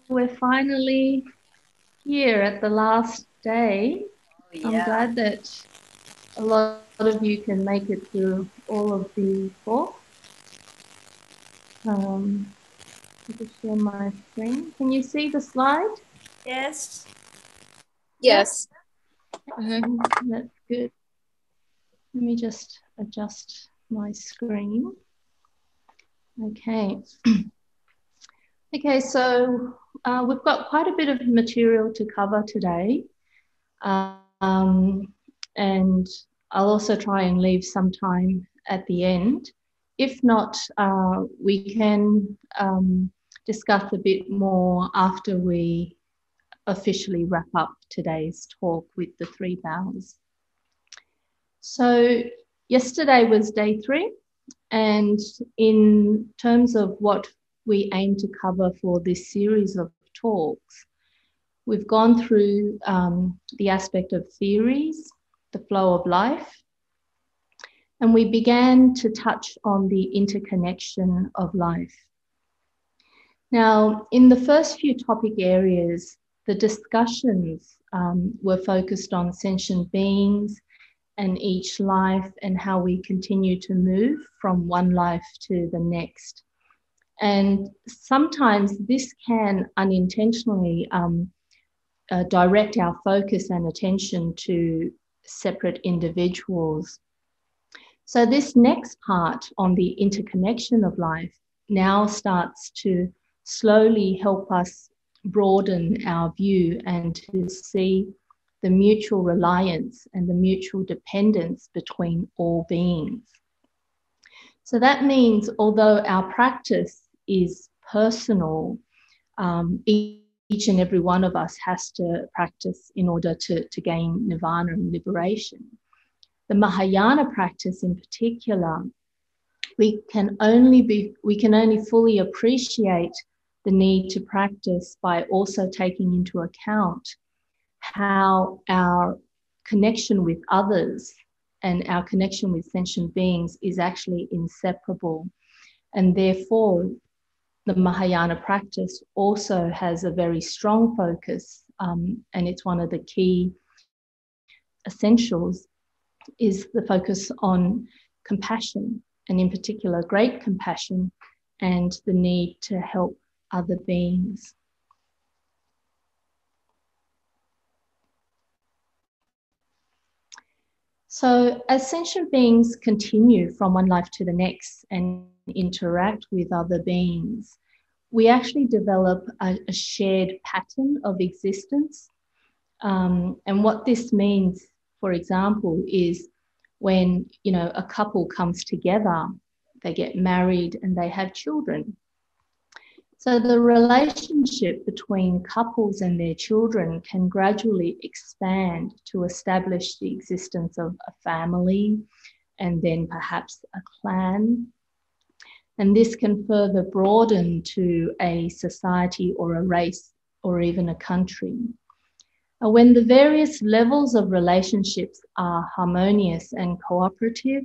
we're finally here at the last day. Yeah. I'm glad that a lot of you can make it through all of the talk. I'll just share my screen. Can you see the slide? Yes. Yes. That's good. Let me just adjust my screen. Okay. Okay, so we've got quite a bit of material to cover today. And I'll also try and leave some time at the end. If not, we can discuss a bit more after we officially wrap up today's talk with the 3 vows. So yesterday was day 3, and in terms of what we aim to cover for this series of talks, we've gone through the aspect of theories, the flow of life, and we began to touch on the interconnection of life. Now, in the first few topic areas, the discussions were focused on sentient beings and each life and how we continue to move from one life to the next. And sometimes this can unintentionally direct our focus and attention to separate individuals. So this next part on the interconnection of life now starts to slowly help us broaden our view and to see the mutual reliance and the mutual dependence between all beings. So that means although our practice is personal, each and every one of us has to practice in order to gain nirvana and liberation. The Mahayana practice in particular, we can only fully appreciate the need to practice by also taking into account how our connection with others and our connection with sentient beings is actually inseparable. And therefore, the Mahayana practice also has a very strong focus, and it's one of the key essentials, is the focus on compassion, and in particular, great compassion and the need to help other beings. So as sentient beings continue from one life to the next and interact with other beings, we actually develop a shared pattern of existence. And what this means, for example, is when, a couple comes together, they get married and they have children. So the relationship between couples and their children can gradually expand to establish the existence of a family and then perhaps a clan. And this can further broaden to a society or a race or even a country. When the various levels of relationships are harmonious and cooperative,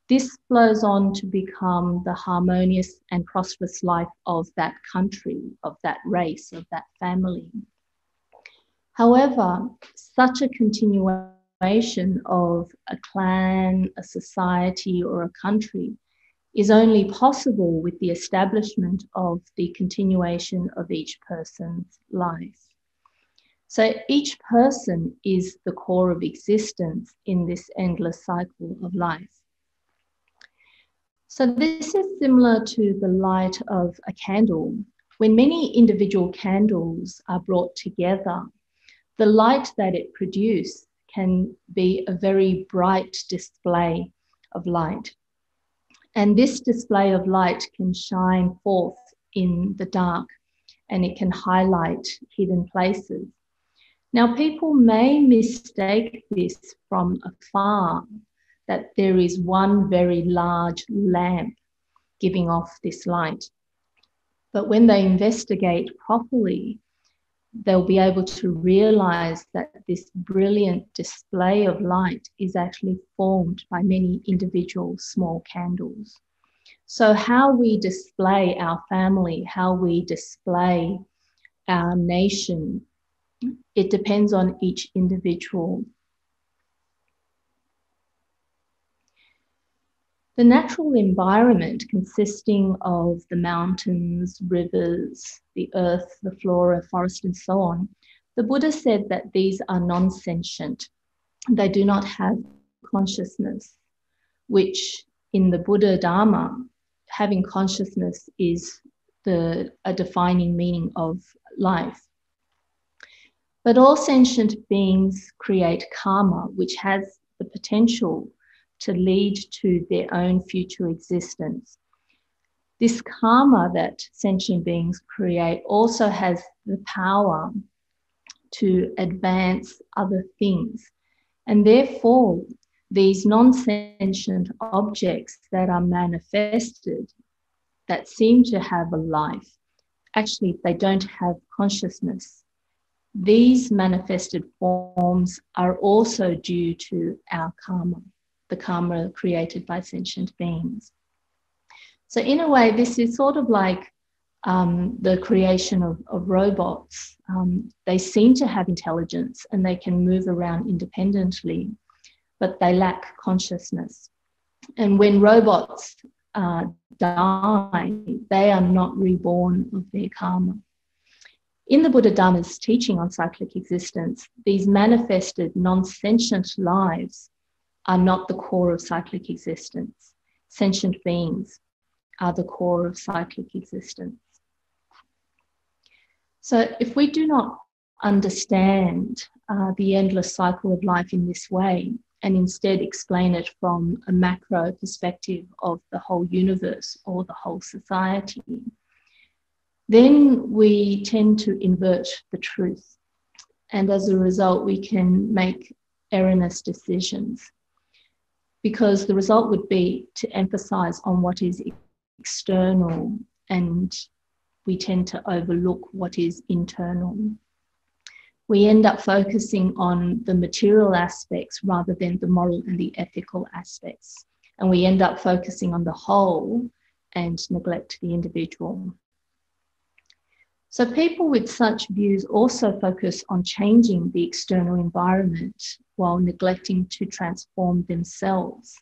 this flows on to become the harmonious and prosperous life of that country, of that race, of that family. However, such a continuation of a clan, a society, or a country is only possible with the establishment of the continuation of each person's life. So each person is the core of existence in this endless cycle of life. So this is similar to the light of a candle. When many individual candles are brought together, the light that it produces can be a very bright display of light. And this display of light can shine forth in the dark, and it can highlight hidden places. Now, people may mistake this from afar, that there is one very large lamp giving off this light. But when they investigate properly, they'll be able to realize that this brilliant display of light is actually formed by many individual small candles. So how we display our family, how we display our nation. It depends on each individual. The natural environment consisting of the mountains, rivers, the earth, the flora, forest, and so on, the Buddha said that these are non-sentient. They do not have consciousness, which in the Buddha Dharma, having consciousness is a defining meaning of life. But all sentient beings create karma, which has the potential to lead to their own future existence. This karma that sentient beings create also has the power to advance other things. And therefore, these non-sentient objects that are manifested, that seem to have a life, actually they don't have consciousness. These manifested forms are also due to our karma, the karma created by sentient beings. So in a way, this is sort of like the creation of robots. They seem to have intelligence and they can move around independently, but they lack consciousness. And when robots die, they are not reborn of their karma. In the Buddha Dharma's teaching on cyclic existence, these manifested non-sentient lives are not the core of cyclic existence. Sentient beings are the core of cyclic existence. So if we do not understand the endless cycle of life in this way, and instead explain it from a macro perspective of the whole universe or the whole society, then we tend to invert the truth. And as a result, we can make erroneous decisions, because the result would be to emphasize on what is external, and we tend to overlook what is internal. We end up focusing on the material aspects rather than the moral and the ethical aspects. And we end up focusing on the whole and neglect the individual. So people with such views also focus on changing the external environment while neglecting to transform themselves.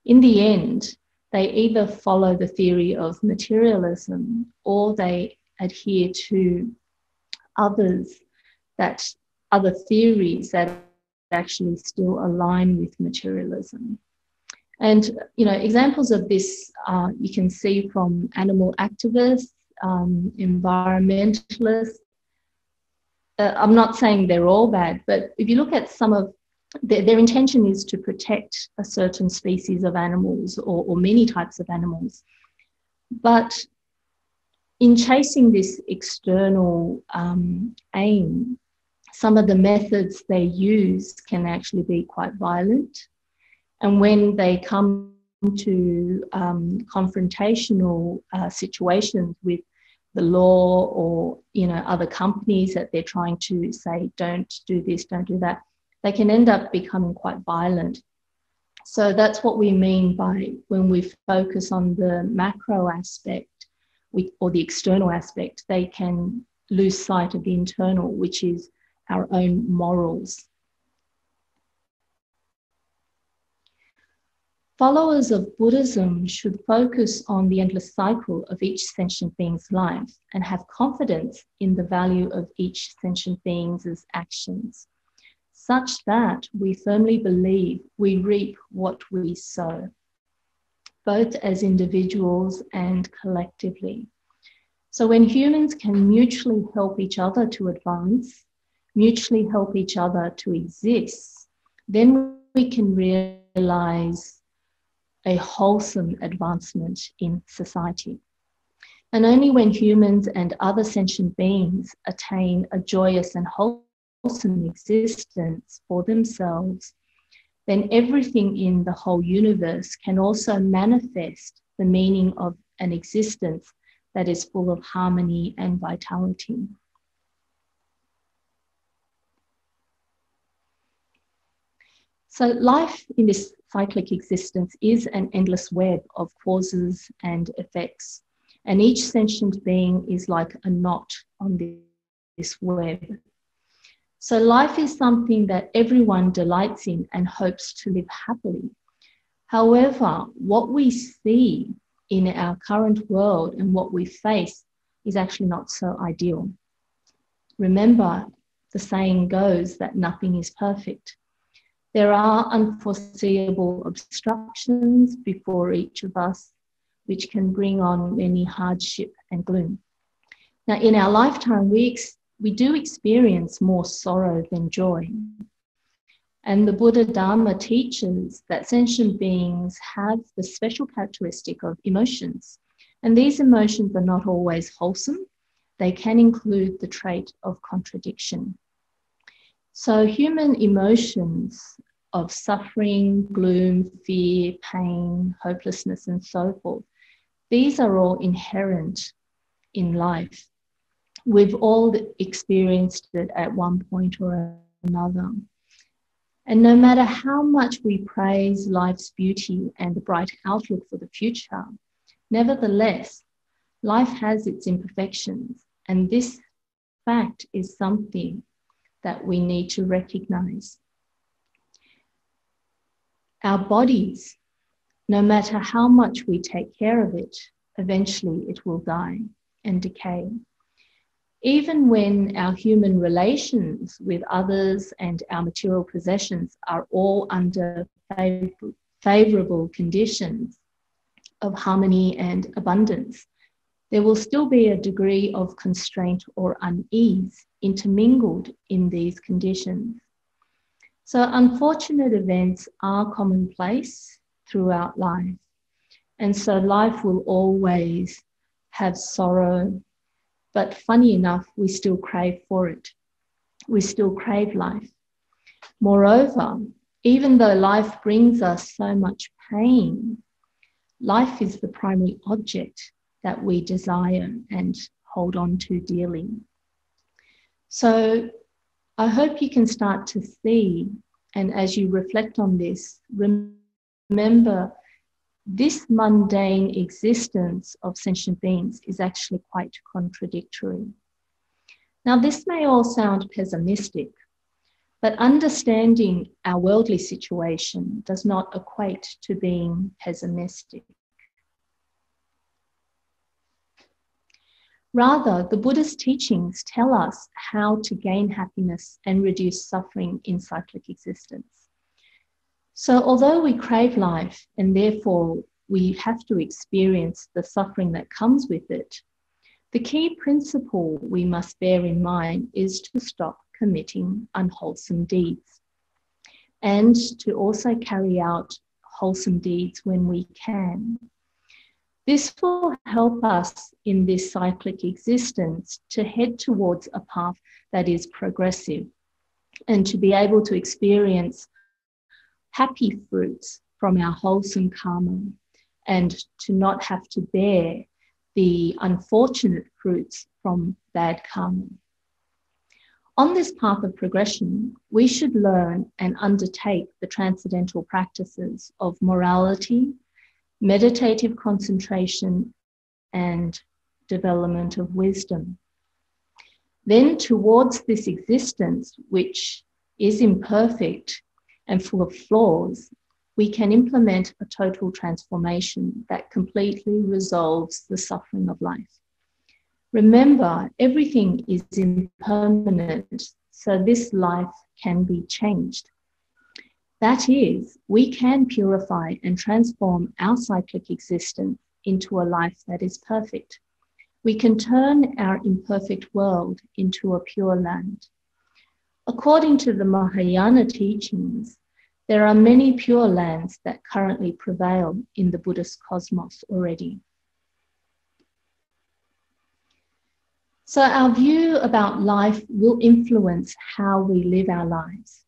In the end, they either follow the theory of materialism or they adhere to other theories that actually still align with materialism. And, examples of this you can see from animal activists, environmentalists. I'm not saying they're all bad, but if you look at some of their intention is to protect a certain species of animals or many types of animals. But in chasing this external aim, some of the methods they use can actually be quite violent. And when they come to confrontational situations with the law or other companies that they're trying to say, don't do this, don't do that, they can end up becoming quite violent. So that's what we mean by when we focus on the macro aspect or the external aspect, they can lose sight of the internal, which is our own morals. Followers of Buddhism should focus on the endless cycle of each sentient being's life and have confidence in the value of each sentient being's actions, such that we firmly believe we reap what we sow, both as individuals and collectively. So when humans can mutually help each other to advance, mutually help each other to exist, then we can realize a wholesome advancement in society. And only when humans and other sentient beings attain a joyous and wholesome existence for themselves, then everything in the whole universe can also manifest the meaning of an existence that is full of harmony and vitality. So life in this cyclic existence is an endless web of causes and effects, and each sentient being is like a knot on this web. So life is something that everyone delights in and hopes to live happily. However, what we see in our current world and what we face is actually not so ideal. Remember, the saying goes that nothing is perfect. There are unforeseeable obstructions before each of us, which can bring on many hardship and gloom. Now, in our lifetime, we do experience more sorrow than joy. And the Buddha Dharma teaches that sentient beings have the special characteristic of emotions. And these emotions are not always wholesome. They can include the trait of contradiction. So human emotions of suffering, gloom, fear, pain, hopelessness, and so forth, these are all inherent in life. We've all experienced it at one point or another. And no matter how much we praise life's beauty and the bright outlook for the future, nevertheless, life has its imperfections. And this fact is something that we need to recognize. Our bodies, no matter how much we take care of it, eventually it will die and decay. Even when our human relations with others and our material possessions are all under favorable conditions of harmony and abundance, there will still be a degree of constraint or unease intermingled in these conditions. So unfortunate events are commonplace throughout life. And so life will always have sorrow, but funny enough, we still crave for it. We still crave life. Moreover, even though life brings us so much pain, life is the primary object that we desire and hold on to dearly. So I hope you can start to see, and as you reflect on this, remember this mundane existence of sentient beings is actually quite contradictory. Now, this may all sound pessimistic, but understanding our worldly situation does not equate to being pessimistic. Rather, the Buddha's teachings tell us how to gain happiness and reduce suffering in cyclic existence. So although we crave life and therefore we have to experience the suffering that comes with it, the key principle we must bear in mind is to stop committing unwholesome deeds and to also carry out wholesome deeds when we can. This will help us in this cyclic existence to head towards a path that is progressive and to be able to experience happy fruits from our wholesome karma and to not have to bear the unfortunate fruits from bad karma. On this path of progression, we should learn and undertake the transcendental practices of morality, meditative concentration, and development of wisdom. Then towards this existence, which is imperfect and full of flaws, we can implement a total transformation that completely resolves the suffering of life. Remember, everything is impermanent, so this life can be changed. That is, we can purify and transform our cyclic existence into a life that is perfect. We can turn our imperfect world into a pure land. According to the Mahayana teachings, there are many pure lands that currently prevail in the Buddhist cosmos already. So our view about life will influence how we live our lives.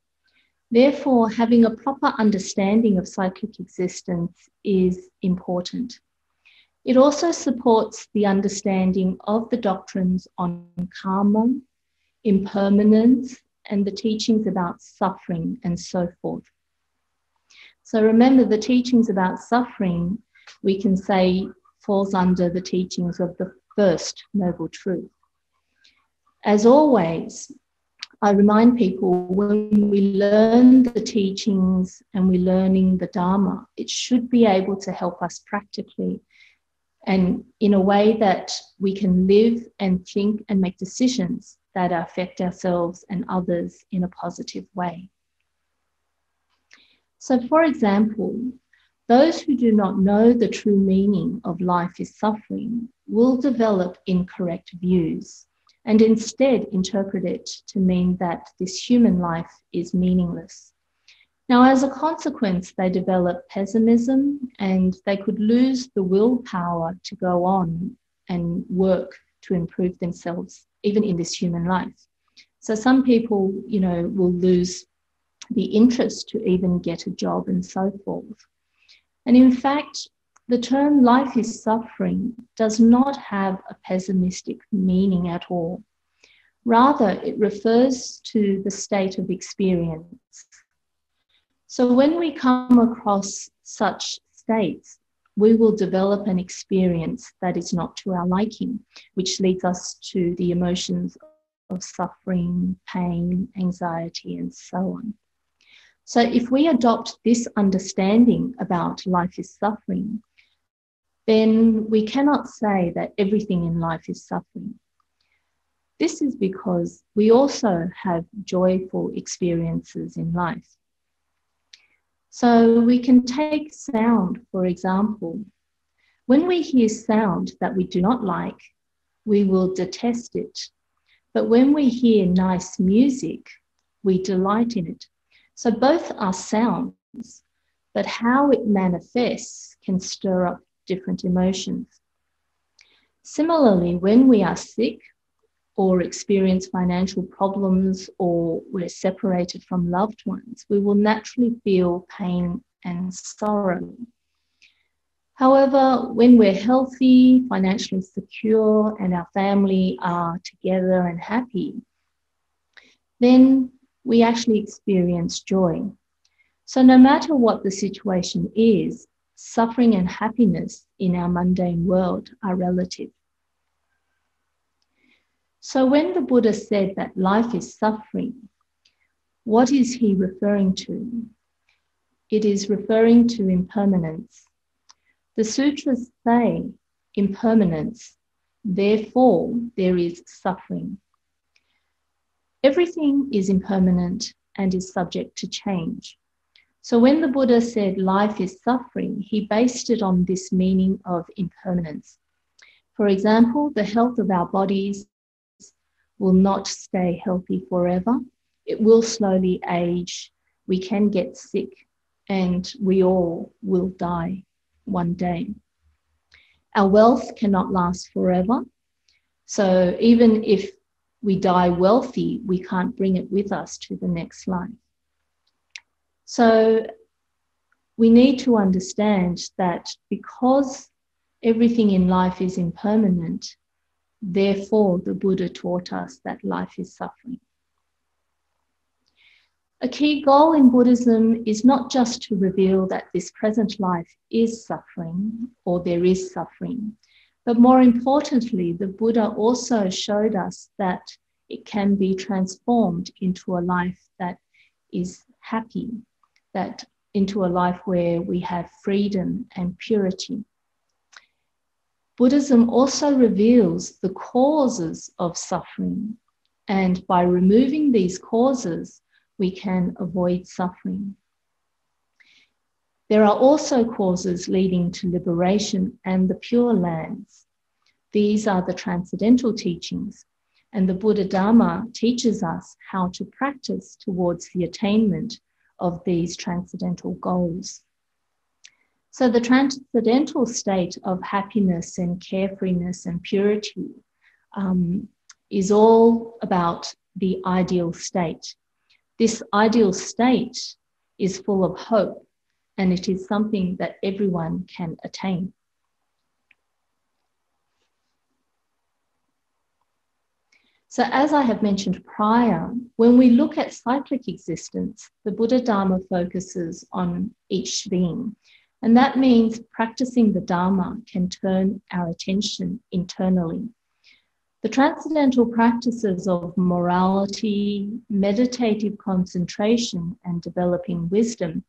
Therefore, having a proper understanding of cyclic existence is important. It also supports the understanding of the doctrines on karma, impermanence, and the teachings about suffering and so forth. So remember, the teachings about suffering, we can say, falls under the teachings of the first noble truth. As always, I remind people when we learn the teachings and we're learning the Dharma, it should be able to help us practically and in a way that we can live and think and make decisions that affect ourselves and others in a positive way. So, for example, those who do not know the true meaning of life is suffering will develop incorrect views and instead interpret it to mean that this human life is meaningless. Now, as a consequence, they develop pessimism and they could lose the willpower to go on and work to improve themselves, even in this human life. So some people, will lose the interest to even get a job and so forth. And in fact, the term life is suffering does not have a pessimistic meaning at all. Rather, it refers to the state of experience. So when we come across such states, we will develop an experience that is not to our liking, which leads us to the emotions of suffering, pain, anxiety, and so on. So if we adopt this understanding about life is suffering, then we cannot say that everything in life is suffering. This is because we also have joyful experiences in life. So we can take sound, for example. When we hear sound that we do not like, we will detest it. But when we hear nice music, we delight in it. So both are sounds, but how it manifests can stir up different emotions. Similarly, when we are sick or experience financial problems or we're separated from loved ones, we will naturally feel pain and sorrow. However, when we're healthy, financially secure, and our family are together and happy, then we actually experience joy. So no matter what the situation is, suffering and happiness in our mundane world are relative. So when the Buddha said that life is suffering, what is he referring to? It is referring to impermanence. The sutras say impermanence, therefore there is suffering. Everything is impermanent and is subject to change. So when the Buddha said life is suffering, he based it on this meaning of impermanence. For example, the health of our bodies will not stay healthy forever. It will slowly age. We can get sick and we all will die one day. Our wealth cannot last forever. So even if we die wealthy, we can't bring it with us to the next life. So we need to understand that because everything in life is impermanent, therefore the Buddha taught us that life is suffering. A key goal in Buddhism is not just to reveal that this present life is suffering or there is suffering, but more importantly, the Buddha also showed us that it can be transformed into a life that is happy, that into a life where we have freedom and purity. Buddhism also reveals the causes of suffering, and by removing these causes, we can avoid suffering. There are also causes leading to liberation and the Pure Lands. These are the transcendental teachings, and the Buddha Dharma teaches us how to practice towards the attainment of these transcendental goals. So the transcendental state of happiness and carefreeness and purity is all about the ideal state. This ideal state is full of hope, and it is something that everyone can attain. So as I have mentioned prior, when we look at cyclic existence, the Buddha Dharma focuses on each being. And that means practicing the Dharma can turn our attention internally. The transcendental practices of morality, meditative concentration, and developing wisdom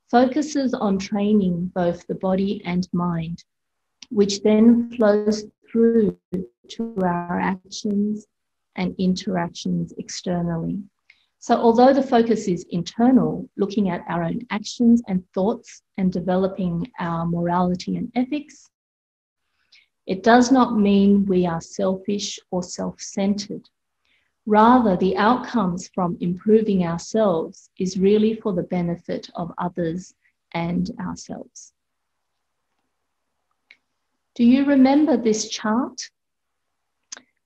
focuses on training both the body and mind, which then flows through to our actions and interactions externally. So although the focus is internal, looking at our own actions and thoughts and developing our morality and ethics, it does not mean we are selfish or self-centered. Rather, the outcomes from improving ourselves is really for the benefit of others and ourselves. Do you remember this chart?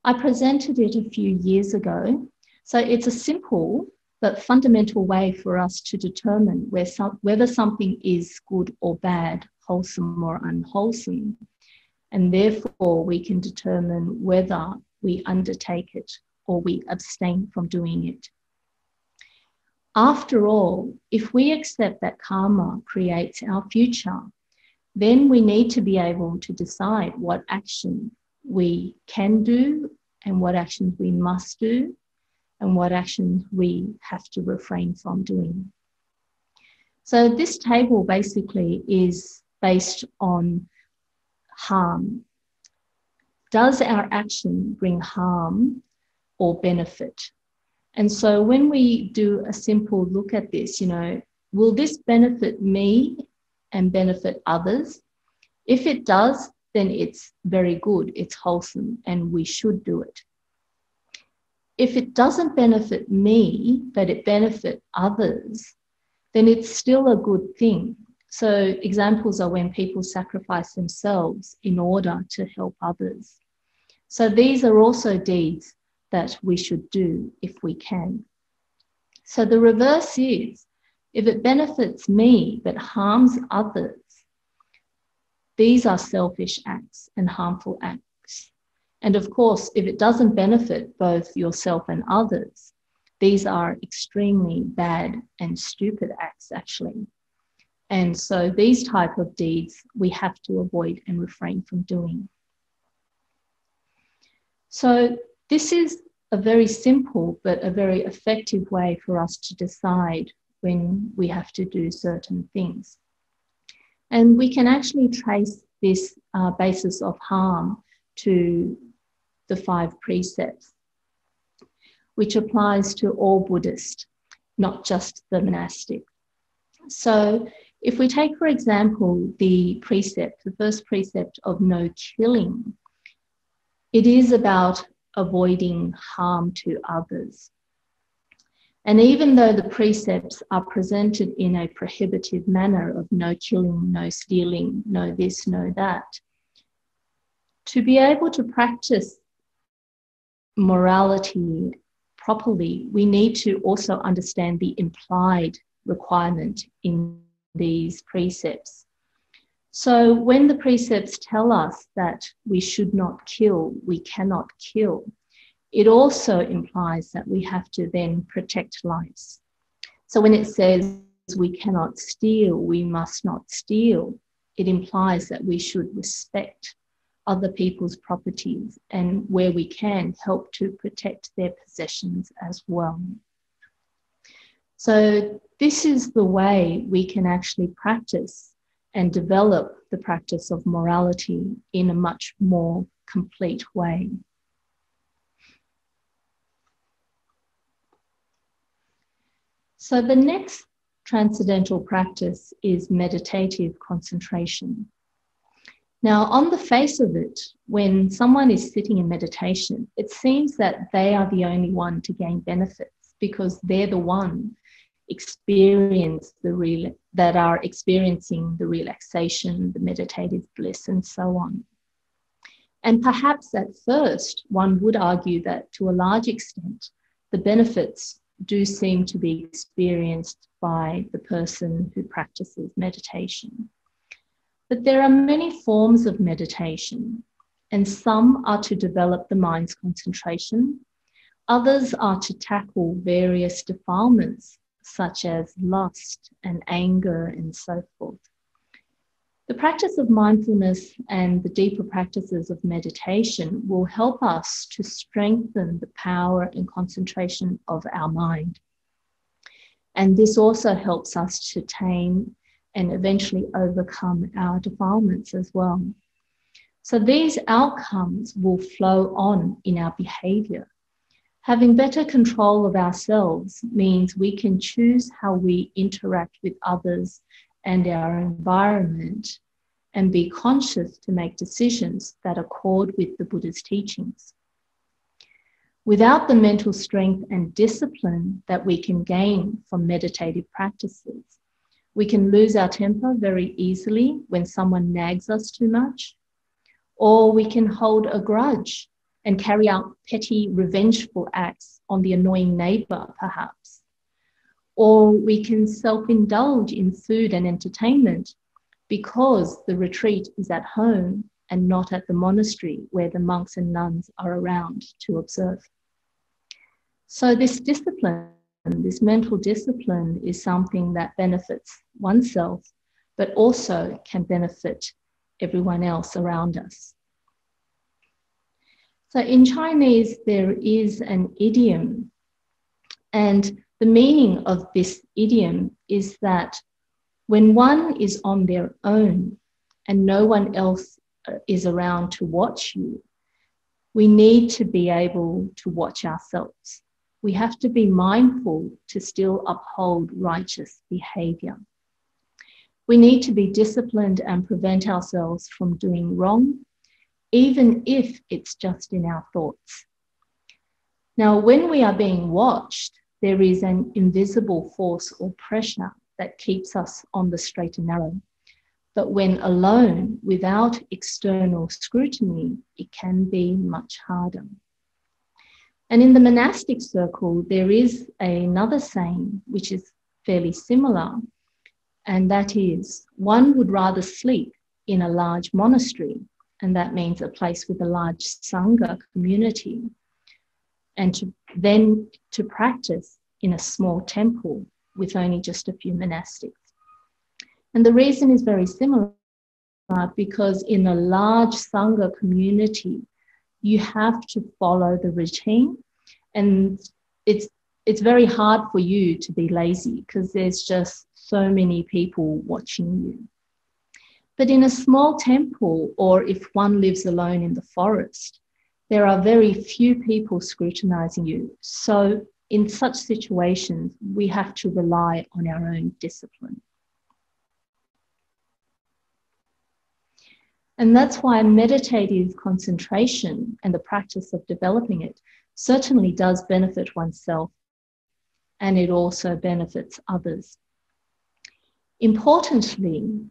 I presented it a few years ago. So it's a simple but fundamental way for us to determine whether something is good or bad, wholesome or unwholesome. And therefore we can determine whether we undertake it or we abstain from doing it. After all, if we accept that karma creates our future, then we need to be able to decide what action we can do and what actions we must do and what actions we have to refrain from doing. So this table basically is based on harm. Does our action bring harm or benefit? And so when we do a simple look at this, will this benefit me and benefit others? If it does, then it's very good, it's wholesome, and we should do it. If it doesn't benefit me, but it benefits others, then it's still a good thing. So examples are when people sacrifice themselves in order to help others. So these are also deeds that we should do if we can. So the reverse is, if it benefits me but harms others, these are selfish acts and harmful acts. And of course, if it doesn't benefit both yourself and others, these are extremely bad and stupid acts, actually. And so these type of deeds we have to avoid and refrain from doing. So this is a very simple but a very effective way for us to decide when we have to do certain things. And we can actually trace this basis of harm to the 5 precepts, which applies to all Buddhists, not just the monastic. So if we take, for example, the first precept of no killing, it is about avoiding harm to others. And even though the precepts are presented in a prohibitive manner of no killing, no stealing, no this, no that, to be able to practice morality properly, we need to also understand the implied requirement in these precepts. So when the precepts tell us that we should not kill, we cannot kill, it also implies that we have to then protect lives. So when it says we cannot steal, we must not steal, it implies that we should respect other people's properties and where we can help to protect their possessions as well. So this is the way we can actually practice and develop the practice of morality in a much more complete way. So the next transcendental practice is meditative concentration. Now, on the face of it, when someone is sitting in meditation, it seems that they are the only one to gain benefits because they're the one that are experiencing the relaxation, the meditative bliss, and so on. And perhaps at first, one would argue that to a large extent, the benefits do seem to be experienced by the person who practices meditation. But there are many forms of meditation, and some are to develop the mind's concentration. Others are to tackle various defilements, such as lust and anger and so forth. The practice of mindfulness and the deeper practices of meditation will help us to strengthen the power and concentration of our mind. And this also helps us to tame and eventually overcome our defilements as well. So these outcomes will flow on in our behavior. Having better control of ourselves means we can choose how we interact with others and our environment and be conscious to make decisions that accord with the Buddha's teachings. Without the mental strength and discipline that we can gain from meditative practices, we can lose our temper very easily when someone nags us too much, or we can hold a grudge and carry out petty, revengeful acts on the annoying neighbour, perhaps. Or we can self-indulge in food and entertainment because the retreat is at home and not at the monastery where the monks and nuns are around to observe. So this discipline, this mental discipline, is something that benefits oneself, but also can benefit everyone else around us. So in Chinese, there is an idiom, and the meaning of this idiom is that when one is on their own and no one else is around to watch you, we need to be able to watch ourselves. We have to be mindful to still uphold righteous behavior. We need to be disciplined and prevent ourselves from doing wrong, even if it's just in our thoughts. Now, when we are being watched, there is an invisible force or pressure that keeps us on the straight and narrow. But when alone, without external scrutiny, it can be much harder. And in the monastic circle, there is another saying which is fairly similar, and that is, one would rather sleep in a large monastery, and that means a place with a large Sangha community, and then to practice in a small temple with only just a few monastics. And the reason is very similar, because in a large Sangha community, you have to follow the routine, and it's very hard for you to be lazy because there's just so many people watching you. But in a small temple, or if one lives alone in the forest, there are very few people scrutinizing you. So in such situations, we have to rely on our own discipline. And that's why meditative concentration and the practice of developing it certainly does benefit oneself, and it also benefits others. Importantly,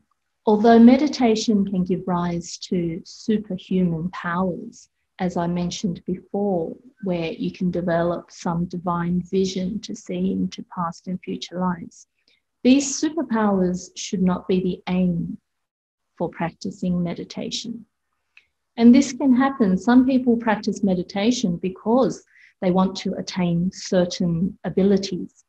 although meditation can give rise to superhuman powers, as I mentioned before, where you can develop some divine vision to see into past and future lives, these superpowers should not be the aim for practicing meditation. And this can happen. Some people practice meditation because they want to attain certain abilities.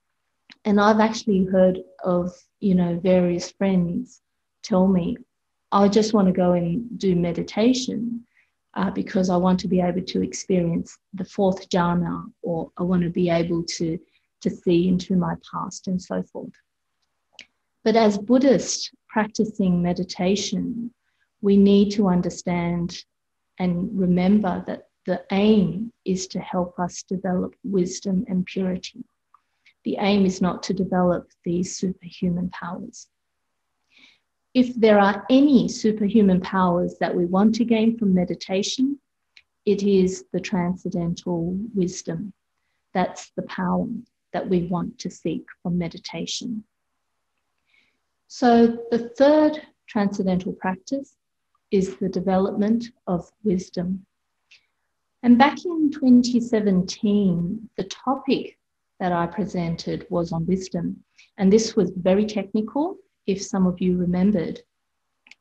And I've actually heard of, various friends tell me, I just want to go and do meditation because I want to be able to experience the fourth jhana, or I want to be able to see into my past and so forth. But as Buddhists practicing meditation, we need to understand and remember that the aim is to help us develop wisdom and purity. The aim is not to develop these superhuman powers. If there are any superhuman powers that we want to gain from meditation, it is the transcendental wisdom. That's the power that we want to seek from meditation. So the third transcendental practice is the development of wisdom. And back in 2017, the topic that I presented was on wisdom. And this was very technical, if some of you remembered.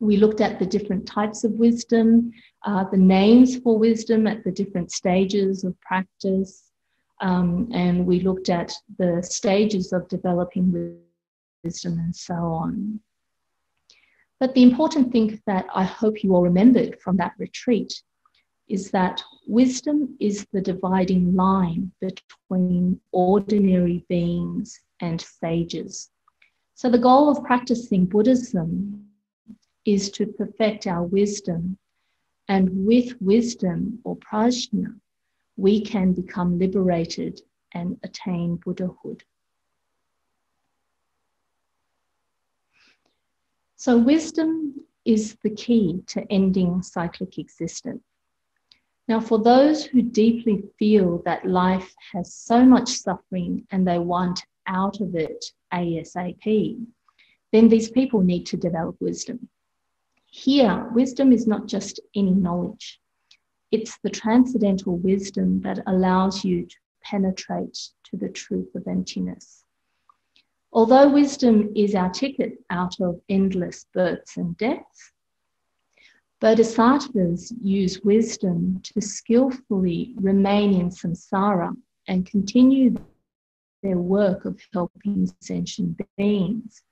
We looked at the different types of wisdom, the names for wisdom at the different stages of practice, and we looked at the stages of developing wisdom and so on. But the important thing that I hope you all remembered from that retreat is that wisdom is the dividing line between ordinary beings and sages. So the goal of practicing Buddhism is to perfect our wisdom, and with wisdom or prajna, we can become liberated and attain Buddhahood. So wisdom is the key to ending cyclic existence. Now, for those who deeply feel that life has so much suffering and they want out of it ASAP, then these people need to develop wisdom. Here, wisdom is not just any knowledge. It's the transcendental wisdom that allows you to penetrate to the truth of emptiness. Although wisdom is our ticket out of endless births and deaths, bodhisattvas use wisdom to skillfully remain in samsara and continue their work of helping sentient beings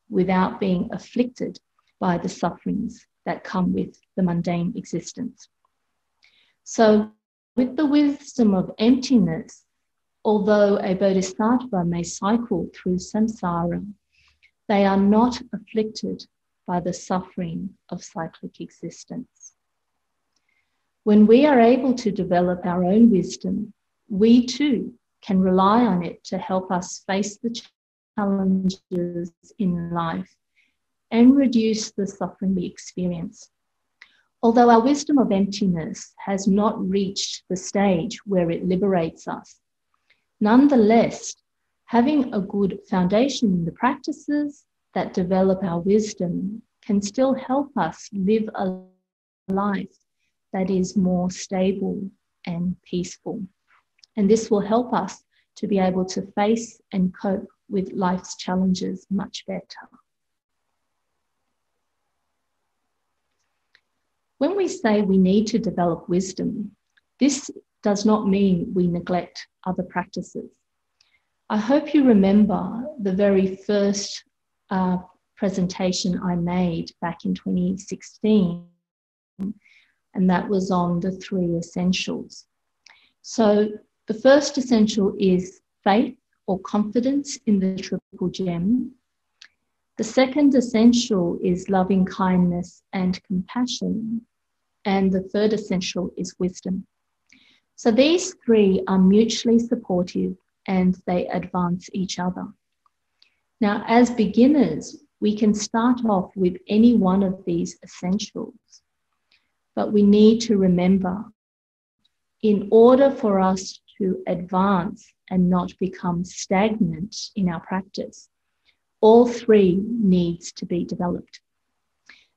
without being afflicted by the sufferings that come with the mundane existence. So with the wisdom of emptiness, although a bodhisattva may cycle through samsara, they are not afflicted by the suffering of cyclic existence. When we are able to develop our own wisdom, we too can rely on it to help us face the challenges in life and reduce the suffering we experience. Although our wisdom of emptiness has not reached the stage where it liberates us, nonetheless, having a good foundation in the practices that develop our wisdom can still help us live a life that is more stable and peaceful. And this will help us to be able to face and cope with life's challenges much better. When we say we need to develop wisdom, this does not mean we neglect other practices. I hope you remember the very first presentation I made back in 2016, and that was on the 3 essentials. So the first essential is faith or confidence in the Triple Gem. The second essential is loving kindness and compassion. And the third essential is wisdom. So these 3 are mutually supportive and they advance each other. Now, as beginners, we can start off with any one of these essentials, but we need to remember, in order for us to advance and not become stagnant in our practice, all 3 needs to be developed.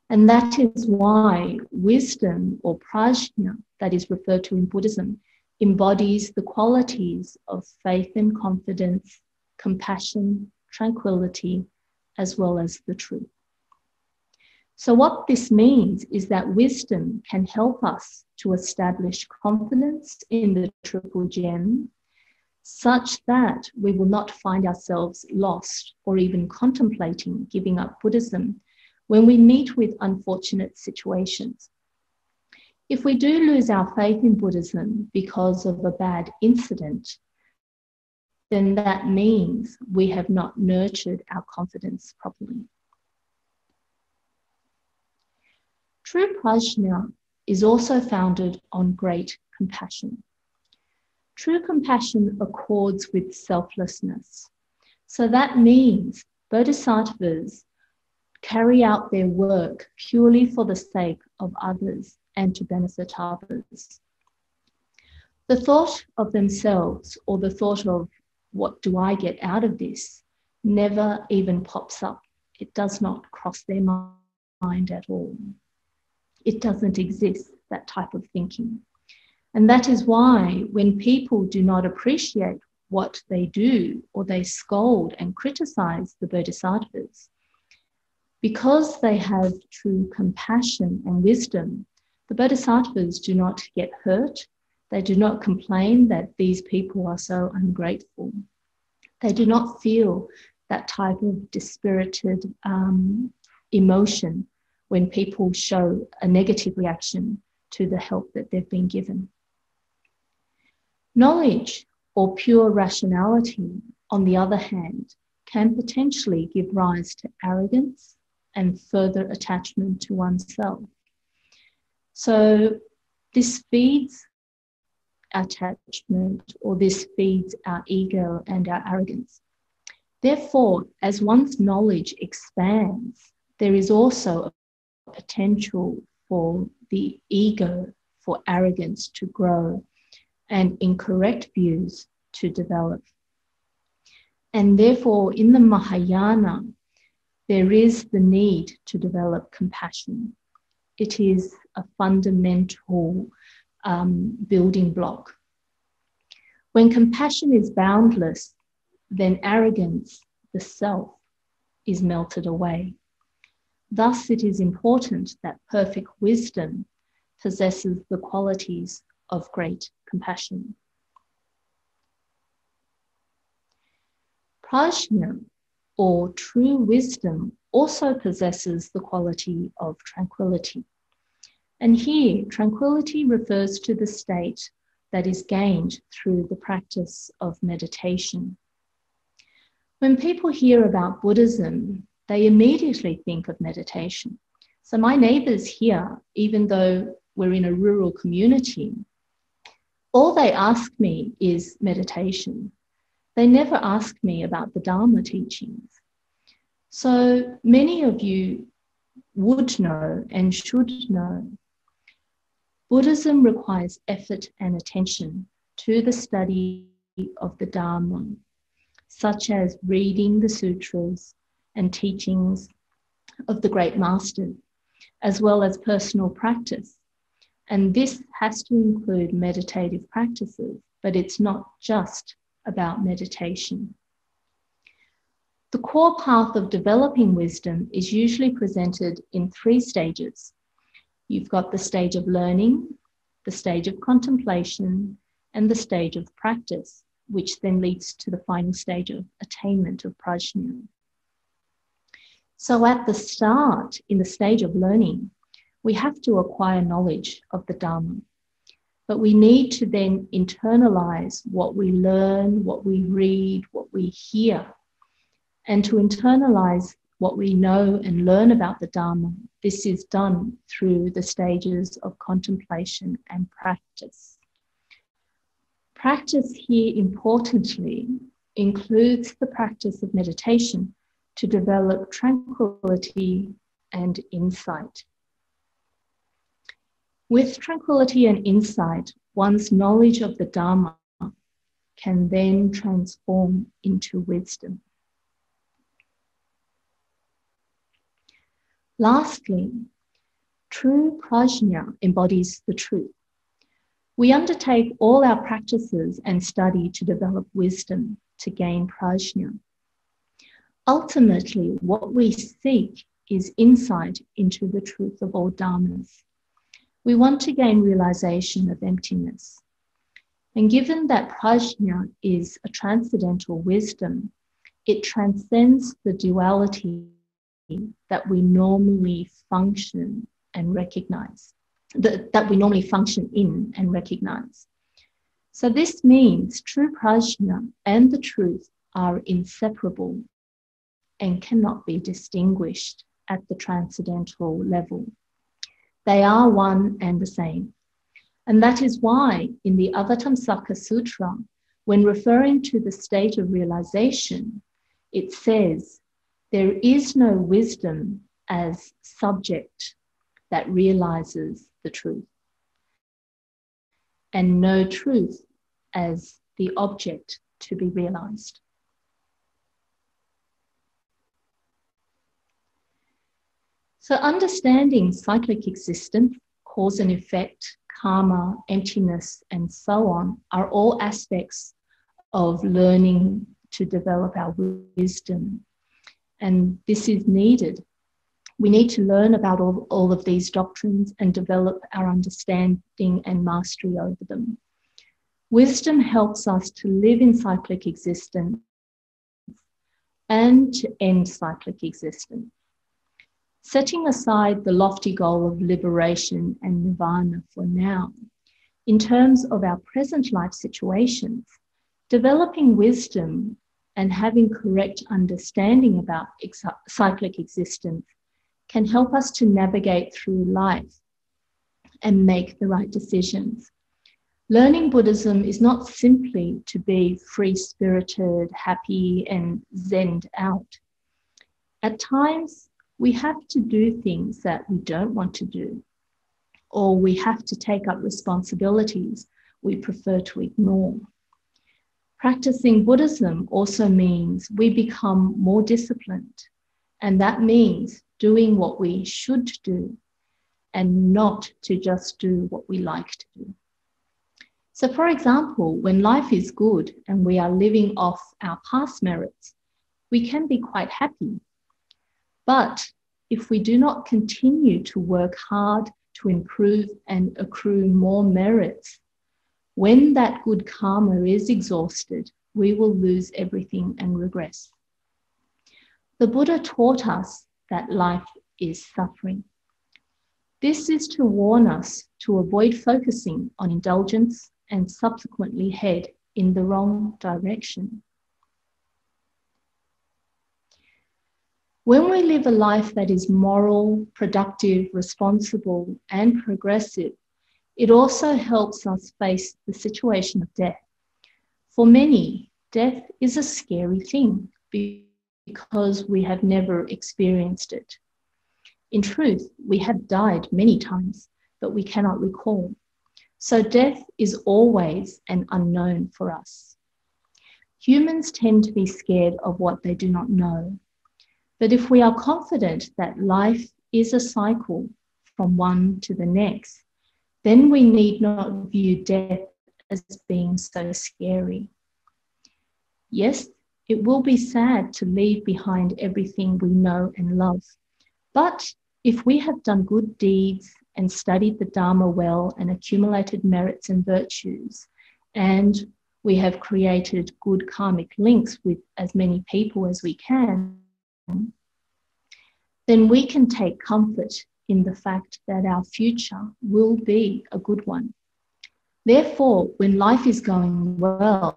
And that is why wisdom or prajna, that is referred to in Buddhism, embodies the qualities of faith and confidence, compassion, tranquility, as well as the truth. So what this means is that wisdom can help us to establish confidence in the Triple Gem, such that we will not find ourselves lost or even contemplating giving up Buddhism when we meet with unfortunate situations. If we do lose our faith in Buddhism because of a bad incident, then that means we have not nurtured our confidence properly. True prajna is also founded on great compassion. True compassion accords with selflessness. So that means bodhisattvas carry out their work purely for the sake of others and to benefit others. The thought of themselves or the thought of what do I get out of this never even pops up. It does not cross their mind at all. It doesn't exist, that type of thinking. And that is why when people do not appreciate what they do or they scold and criticize the bodhisattvas, because they have true compassion and wisdom, the bodhisattvas do not get hurt. They do not complain that these people are so ungrateful. They do not feel that type of dispirited emotion when people show a negative reaction to the help that they've been given. Knowledge or pure rationality, on the other hand, can potentially give rise to arrogance and further attachment to oneself. So this feeds attachment, or this feeds our ego and our arrogance. Therefore, as one's knowledge expands, there is also a potential for the ego, for arrogance to grow and incorrect views to develop. And therefore, in the Mahayana, there is the need to develop compassion. It is a fundamental building block. When compassion is boundless, then arrogance, the self, is melted away. Thus, it is important that perfect wisdom possesses the qualities of great compassion. Prajna, or true wisdom, also possesses the quality of tranquility. And here, tranquility refers to the state that is gained through the practice of meditation. When people hear about Buddhism, they immediately think of meditation. So my neighbors here, even though we're in a rural community, all they ask me is meditation. They never ask me about the Dharma teachings. So many of you would know and should know, Buddhism requires effort and attention to the study of the Dharma, such as reading the sutras and teachings of the great masters, as well as personal practice. And this has to include meditative practices, but it's not just about meditation. The core path of developing wisdom is usually presented in 3 stages. You've got the stage of learning, the stage of contemplation, and the stage of practice, which then leads to the final stage of attainment of prajna. So at the start, in the stage of learning, we have to acquire knowledge of the Dharma. But we need to then internalize what we learn, what we read, what we hear. And to internalize what we know and learn about the Dharma, this is done through the stages of contemplation and practice. Practice here, importantly, includes the practice of meditation to develop tranquility and insight. With tranquility and insight, one's knowledge of the Dharma can then transform into wisdom. Lastly, true prajna embodies the truth. We undertake all our practices and study to develop wisdom, to gain prajna. Ultimately, what we seek is insight into the truth of all dharmas. We want to gain realization of emptiness. And given that prajna is a transcendental wisdom, it transcends the duality that we normally function and recognize, that we normally function in and recognize. So this means true prajna and the truth are inseparable and cannot be distinguished at the transcendental level. They are one and the same. And that is why in the Avatamsaka Sutra, when referring to the state of realization, it says, there is no wisdom as subject that realizes the truth, and no truth as the object to be realized. So understanding cyclic existence, cause and effect, karma, emptiness, and so on, are all aspects of learning to develop our wisdom. And this is needed. We need to learn about all of these doctrines and develop our understanding and mastery over them. Wisdom helps us to live in cyclic existence and to end cyclic existence. setting aside the lofty goal of liberation and nirvana for now, in terms of our present life situations, developing wisdom and having correct understanding about cyclic existence can help us to navigate through life and make the right decisions. Learning Buddhism is not simply to be free-spirited, happy, and zened out. At times, we have to do things that we don't want to do, or we have to take up responsibilities we prefer to ignore. Practicing Buddhism also means we become more disciplined, and that means doing what we should do and not to just do what we like to do. So, for example, when life is good and we are living off our past merits, we can be quite happy. But if we do not continue to work hard to improve and accrue more merits, when that good karma is exhausted, we will lose everything and regress. The Buddha taught us that life is suffering. This is to warn us to avoid focusing on indulgence and subsequently head in the wrong direction. When we live a life that is moral, productive, responsible, and progressive, it also helps us face the situation of death. For many, death is a scary thing because we have never experienced it. In truth, we have died many times, but we cannot recall. So death is always an unknown for us. Humans tend to be scared of what they do not know. But if we are confident that life is a cycle from one to the next, then we need not view death as being so scary. Yes, it will be sad to leave behind everything we know and love. But if we have done good deeds and studied the Dharma well and accumulated merits and virtues, and we have created good karmic links with as many people as we can, then we can take comfort in the fact that our future will be a good one. Therefore, when life is going well,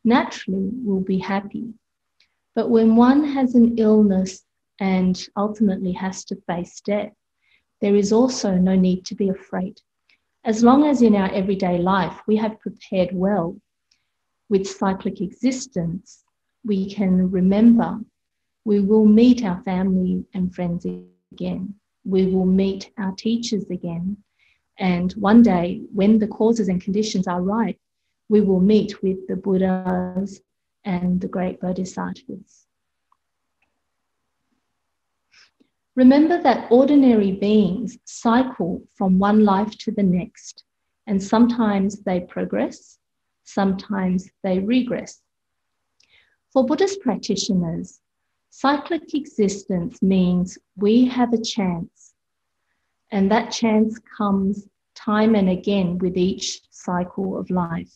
naturally we'll be happy. But when one has an illness and ultimately has to face death, there is also no need to be afraid. As long as in our everyday life we have prepared well with cyclic existence, we can remember we will meet our family and friends again. We will meet our teachers again. And one day, when the causes and conditions are right, we will meet with the Buddhas and the great Bodhisattvas. Remember that ordinary beings cycle from one life to the next, and sometimes they progress, sometimes they regress. For Buddhist practitioners, cyclic existence means we have a chance, and that chance comes time and again with each cycle of life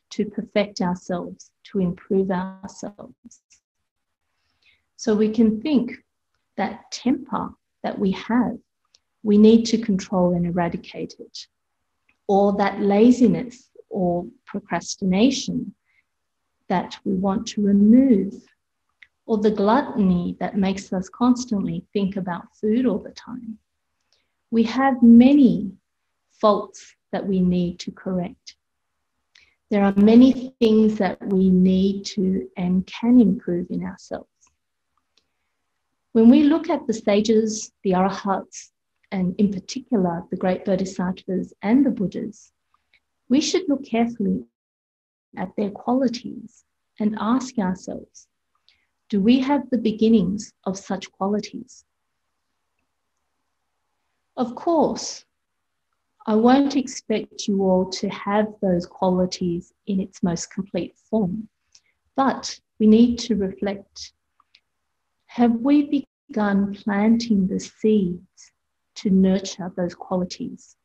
to perfect ourselves, to improve ourselves. So we can think that temper that we have, we need to control and eradicate it, or that laziness or procrastination that we want to remove, or the gluttony that makes us constantly think about food all the time. We have many faults that we need to correct. There are many things that we need to and can improve in ourselves. When we look at the sages, the arahats, and in particular the great bodhisattvas and the Buddhas, we should look carefully at their qualities and ask ourselves, do we have the beginnings of such qualities? Of course, I won't expect you all to have those qualities in its most complete form, but we need to reflect. Have we begun planting the seeds to nurture those qualities?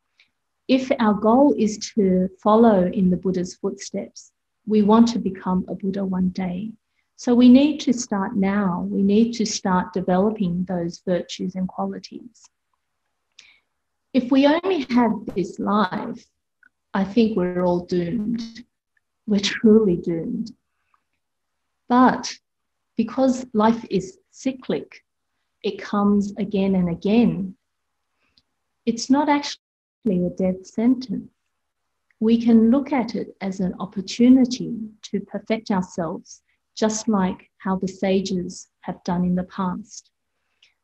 If our goal is to follow in the Buddha's footsteps, we want to become a Buddha one day, So we need to start now. We need to start developing those virtues and qualities. If we only have this life, I think we're all doomed. We're truly doomed. But because life is cyclic, it comes again and again, it's not actually a death sentence. We can look at it as an opportunity to perfect ourselves, just like how the sages have done in the past.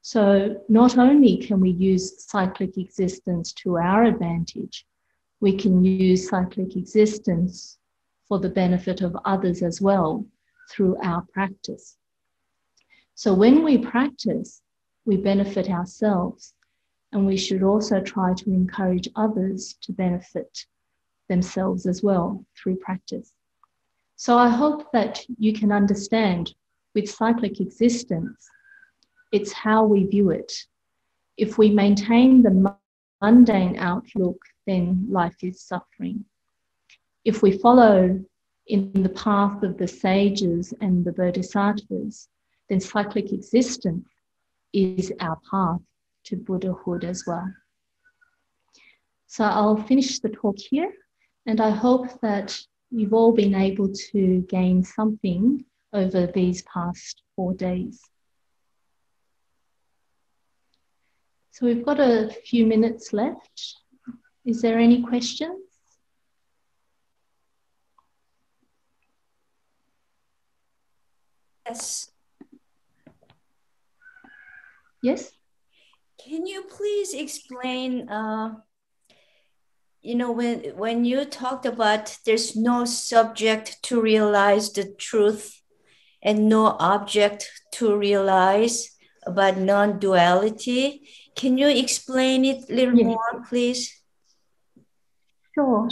So not only can we use cyclic existence to our advantage, we can use cyclic existence for the benefit of others as well through our practice. So when we practice, we benefit ourselves, and we should also try to encourage others to benefit themselves as well through practice. So I hope that you can understand with cyclic existence, it's how we view it. If we maintain the mundane outlook, then life is suffering. If we follow in the path of the sages and the bodhisattvas, then cyclic existence is our path to Buddhahood as well. So I'll finish the talk here, and I hope that you've all been able to gain something over these past 4 days. So we've got a few minutes left. Is there any questions? Yes. Yes? Can you please explain, when you talked about there's no subject to realize the truth and no object to realize about non-duality, can you explain it a little more, please? Sure.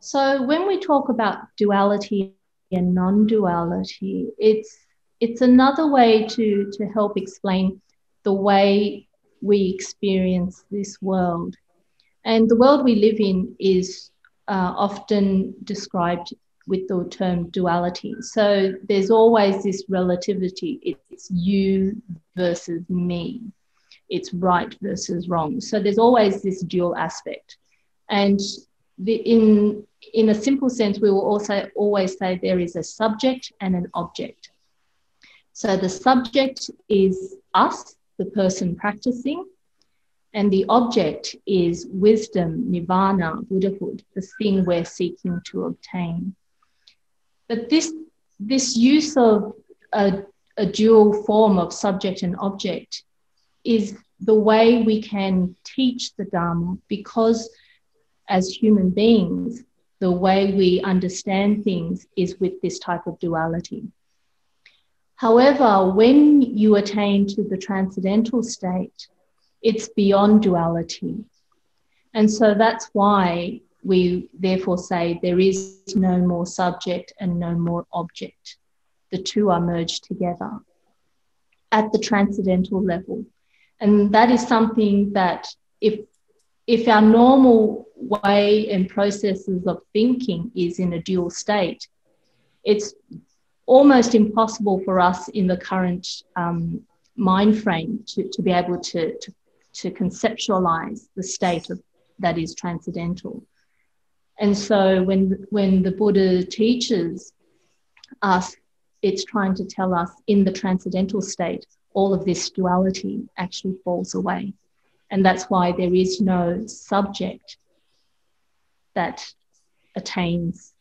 So when we talk about duality and non-duality, it's another way to help explain the way we experience this world. And the world we live in is often described with the term duality. So there's always this relativity. It's you versus me. It's right versus wrong. So there's always this dual aspect. And in a simple sense, we will also always say there is a subject and an object. So the subject is us, the person practicing, and the object is wisdom, nirvana, Buddhahood, the thing we're seeking to obtain. But this use of a dual form of subject and object is the way we can teach the Dharma, because as human beings, the way we understand things is with this type of duality. However, when you attain to the transcendental state, it's beyond duality. And so that's why we therefore say there is no more subject and no more object. The two are merged together at the transcendental level. And that is something that if our normal way and processes of thinking is in a dual state, it's almost impossible for us in the current mind frame to be able to conceptualize the state of that is transcendental. And so when the Buddha teaches us, it's trying to tell us in the transcendental state, all of this duality actually falls away. And that's why there is no subject that attains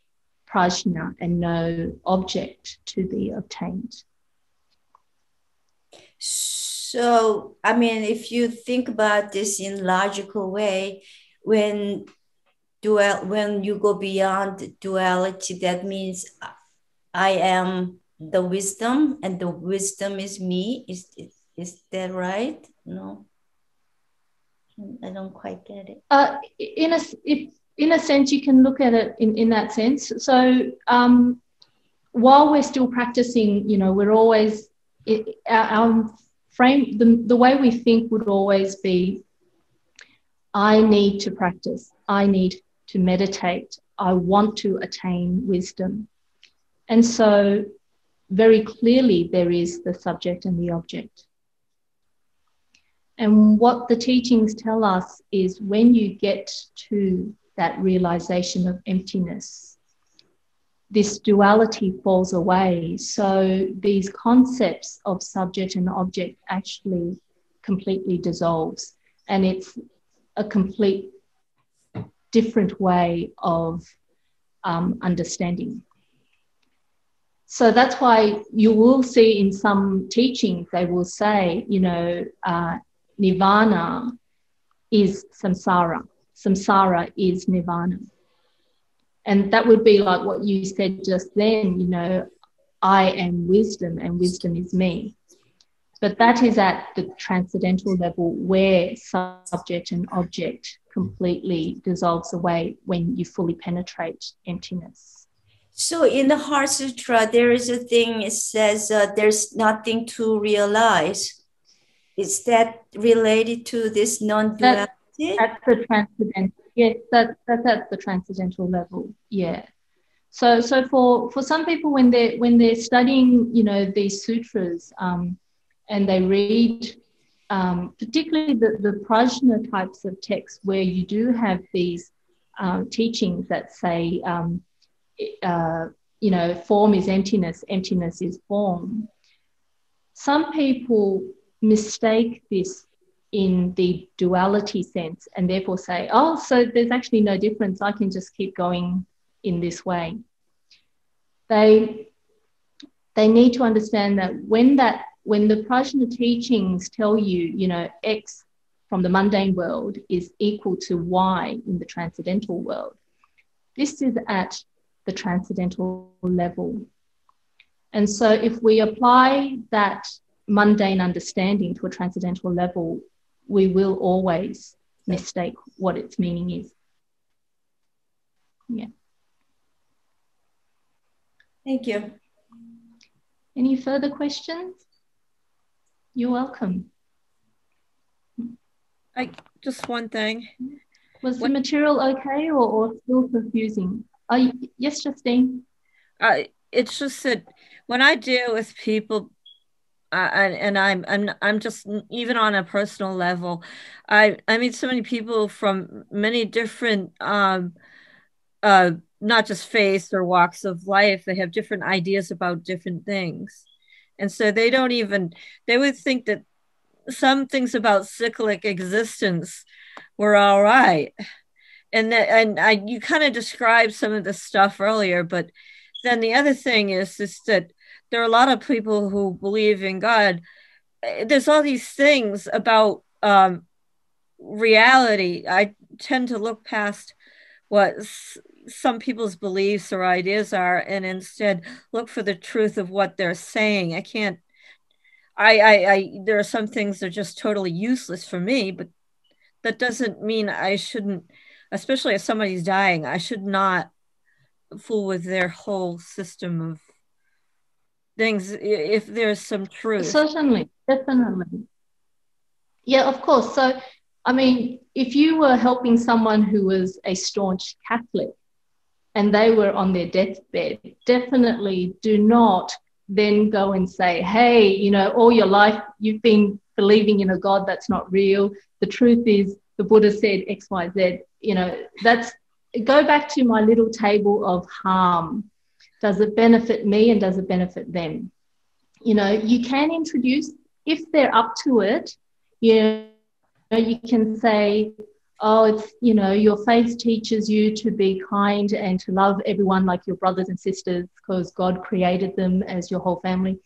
prajna and no object to be obtained. So, I mean, if you think about this in logical way, when you go beyond duality, that means I am the wisdom and the wisdom is me. Is that right? No, I don't quite get it. In a sense, you can look at it in that sense. So while we're still practicing, we're always, our frame, the way we think would always be, I need to practice. I need to meditate. I want to attain wisdom. And so very clearly there is the subject and the object. And what the teachings tell us is when you get to that realization of emptiness, this duality falls away. So these concepts of subject and object actually completely dissolves. And it's a complete different way of understanding. So that's why you will see in some teachings, they will say, nirvana is samsara. Samsara is nirvana. And that would be like what you said just then, I am wisdom and wisdom is me. But that is at the transcendental level where subject and object completely dissolves away when you fully penetrate emptiness. So in the Heart Sutra, there is a thing, it says there's nothing to realize. Is that related to this non-duality? That's the transcendental. Yes, that's at the transcendental level. Yeah. So for some people when they're studying, these sutras, and they read, particularly the prajna types of texts where you do have these teachings that say, form is emptiness, emptiness is form. Some people mistake this in the duality sense and therefore say, oh, so there's actually no difference. I can just keep going in this way. They need to understand that when the prajna teachings tell you, X from the mundane world is equal to Y in the transcendental world, this is at the transcendental level. And so if we apply that mundane understanding to a transcendental level, we will always mistake what its meaning is. Yeah. Thank you. Any further questions? You're welcome. Just one thing. Was the material okay or still confusing? Yes, Justine. It's just that when I deal with people, and I'm just, even on a personal level, I meet so many people from many different not just faiths or walks of life. They have different ideas about different things, and so they would think that some things about cyclic existence were all right. And you kind of described some of the stuff earlier, but then the other thing is that there are a lot of people who believe in God. There's all these things about reality. I tend to look past what some people's beliefs or ideas are and instead look for the truth of what they're saying. There are some things that are just totally useless for me, but that doesn't mean I shouldn't, especially if somebody's dying, I should not fool with their whole system of things if there's some truth. Certainly, definitely. Yeah, of course. So, I mean, if you were helping someone who was a staunch Catholic and they were on their deathbed, definitely do not then go and say, hey, all your life you've been believing in a God that's not real. The truth is the Buddha said X, Y, Z. Go back to my little table of harm. Does it benefit me and does it benefit them? You can introduce, if they're up to it, you can say, oh, it's, your faith teaches you to be kind and to love everyone like your brothers and sisters because God created them as your whole family.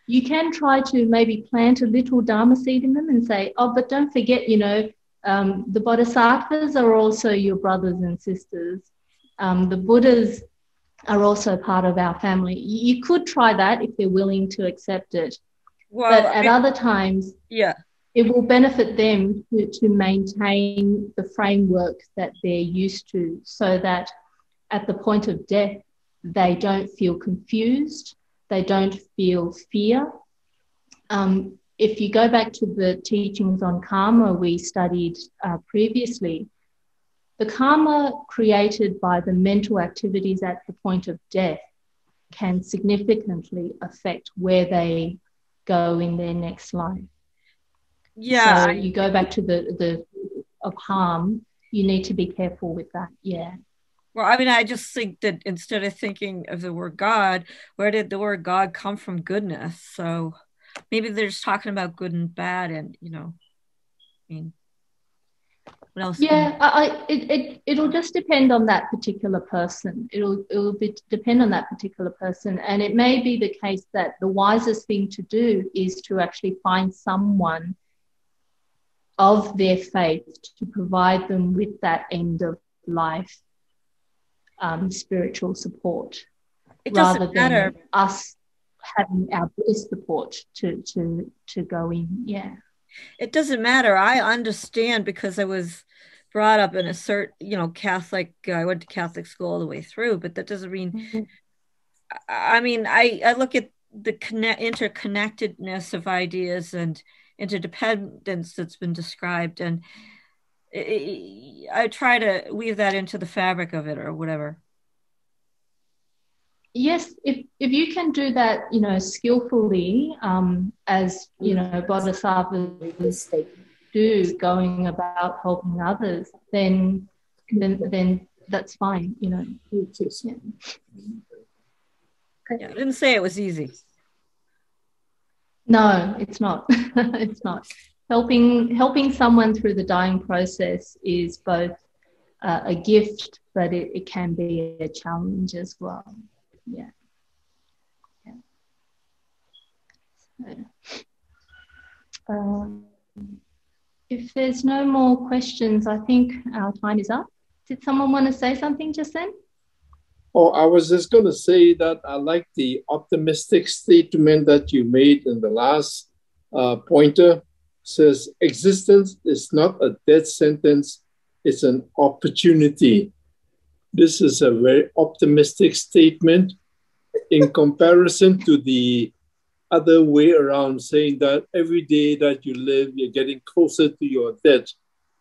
You can try to maybe plant a little Dharma seed in them and say, oh, but don't forget, the Bodhisattvas are also your brothers and sisters. The Buddhas are also part of our family. You could try that if they're willing to accept it. Well, but at other times, yeah, it will benefit them to maintain the framework that they're used to so that at the point of death, they don't feel confused, they don't feel fear. If you go back to the teachings on karma we studied previously, the karma created by the mental activities at the point of death can significantly affect where they go in their next life. Yeah. So you go back to the of harm, you need to be careful with that. Yeah. Well, I mean, I just think that instead of thinking of the word God, where did the word God come from? Goodness. So maybe they're just talking about good and bad, and I mean, what else? Yeah, it'll just depend on that particular person. It'll depend on that particular person, and it may be the case that the wisest thing to do is to actually find someone of their faith to provide them with that end of life spiritual support, rather than us having our bliss support to go in. Yeah. It doesn't matter. I understand because I was brought up in a certain, Catholic. I went to Catholic school all the way through, but that doesn't mean. I mean, I look at the interconnectedness of ideas and interdependence that's been described, and I try to weave that into the fabric of it or whatever. Yes, if you can do that, skillfully, as bodhisattvas do, going about helping others, then that's fine. Yeah. Yeah, I didn't say it was easy. No, it's not. It's not. Helping someone through the dying process is both a gift, but it can be a challenge as well. Yeah. So, if there's no more questions, I think our time is up. Did someone want to say something just then? Oh, I was just going to say that I like the optimistic statement that you made in the last pointer. Says existence is not a death sentence, it's an opportunity. This is a very optimistic statement in comparison to the other way around, saying that every day that you live, you're getting closer to your death,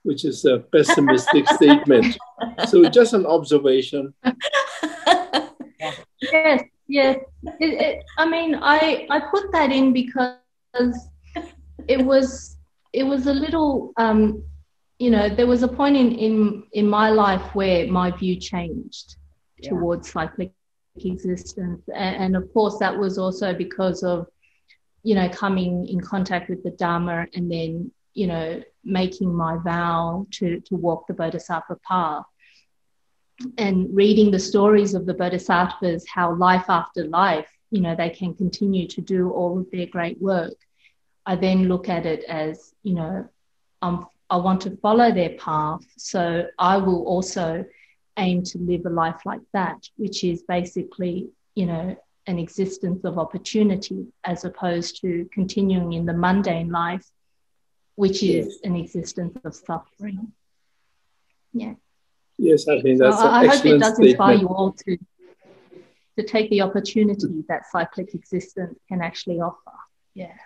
which is a pessimistic statement. So just an observation. Yes. I mean, I put that in because it was a little, there was a point in my life where my view changed towards cyclic existence. And of course, that was also because of, coming in contact with the Dharma and then, making my vow to walk the Bodhisattva path. And reading the stories of the Bodhisattvas, how life after life, they can continue to do all of their great work. I then look at it as, I want to follow their path, so I will also aim to live a life like that, which is basically, an existence of opportunity, as opposed to continuing in the mundane life, which is an existence of suffering. Yeah. Yes, I think that's I hope it does statement. Inspire you all to take the opportunity that cyclic existence can actually offer. Yeah.